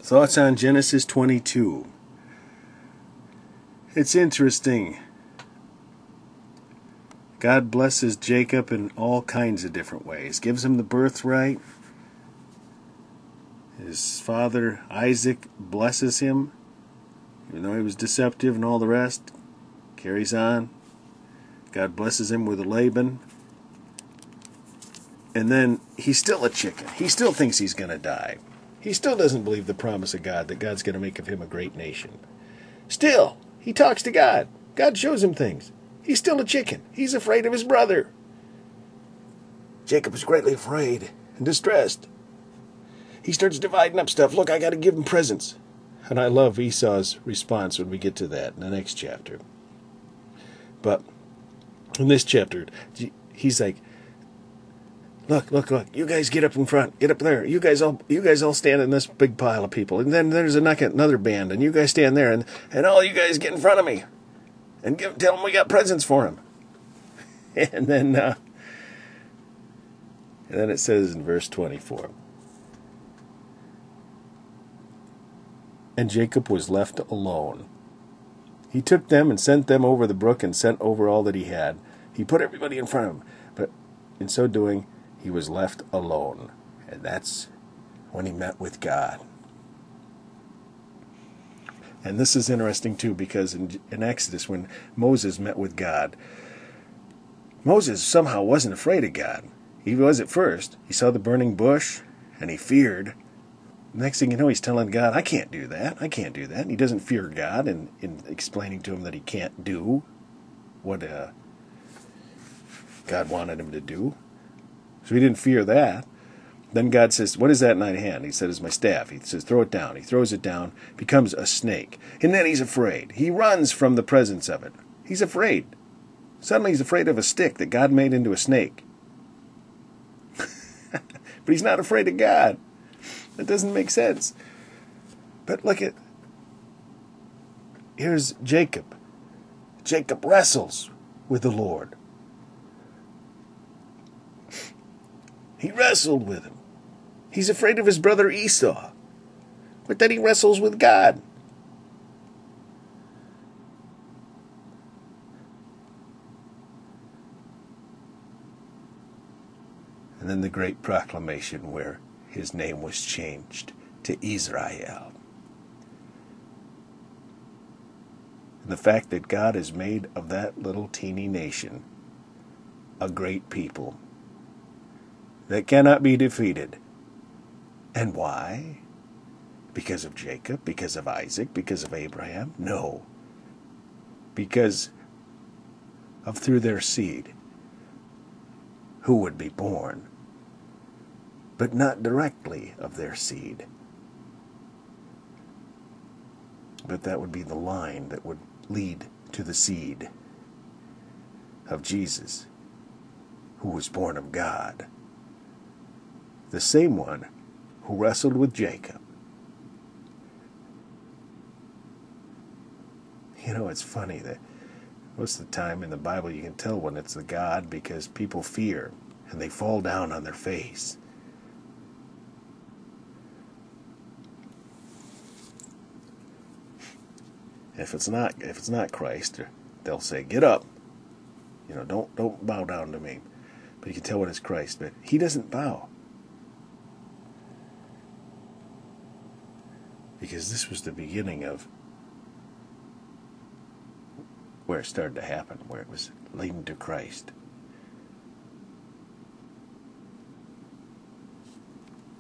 Thoughts on Genesis 22. It's interesting. God blesses Jacob in all kinds of different ways. Gives him the birthright. His father Isaac blesses him, even though he was deceptive and all the rest. Carries on. God blesses him with a Laban. And then he's still a chicken. He still thinks he's going to die. He still doesn't believe the promise of God that God's going to make of him a great nation. Still, he talks to God. God shows him things. He's still a chicken. He's afraid of his brother. Jacob is greatly afraid and distressed. He starts dividing up stuff. Look, I got to give him presents. And I love Esau's response when we get to that in the next chapter. But in this chapter, he's like, Look, you guys get up in front, get up there. You guys all stand in this big pile of people. And then there's another band, and you guys stand there, and all you guys get in front of me. And tell them we got presents for him. And then it says in verse 24. And Jacob was left alone. He took them and sent them over the brook and sent over all that he had. He put everybody in front of him. But in so doing, he was left alone. And that's when he met with God. And this is interesting too, because in Exodus, when Moses met with God, Moses somehow wasn't afraid of God. He was at first. He saw the burning bush, and he feared. Next thing you know, he's telling God, I can't do that. I can't do that. And he doesn't fear God in explaining to him that he can't do what God wanted him to do. So he didn't fear that. Then God says, what is that in thy hand? He said, it's my staff. He says, throw it down. He throws it down, becomes a snake. And then he's afraid. He runs from the presence of it. He's afraid. Suddenly he's afraid of a stick that God made into a snake. But he's not afraid of God. That doesn't make sense. But here's Jacob. Jacob wrestles with the Lord. He wrestled with him. He's afraid of his brother Esau. But then he wrestles with God. And then the great proclamation where his name was changed to Israel. And the fact that God has made of that little teeny nation a great people that cannot be defeated. And why? Because of Jacob? Because of Isaac? Because of Abraham? No. Because of through their seed, who would be born, but not directly of their seed. But that would be the line that would lead to the seed of Jesus, who was born of God. The same one who wrestled with Jacob. You know, it's funny that most of the time in the Bible you can tell when it's the God because people fear and they fall down on their face. If it's not Christ, they'll say, "Get up." You know, don't bow down to me. But you can tell when it's Christ, but he doesn't bow. Because this was the beginning of where it started to happen, where it was leading to Christ.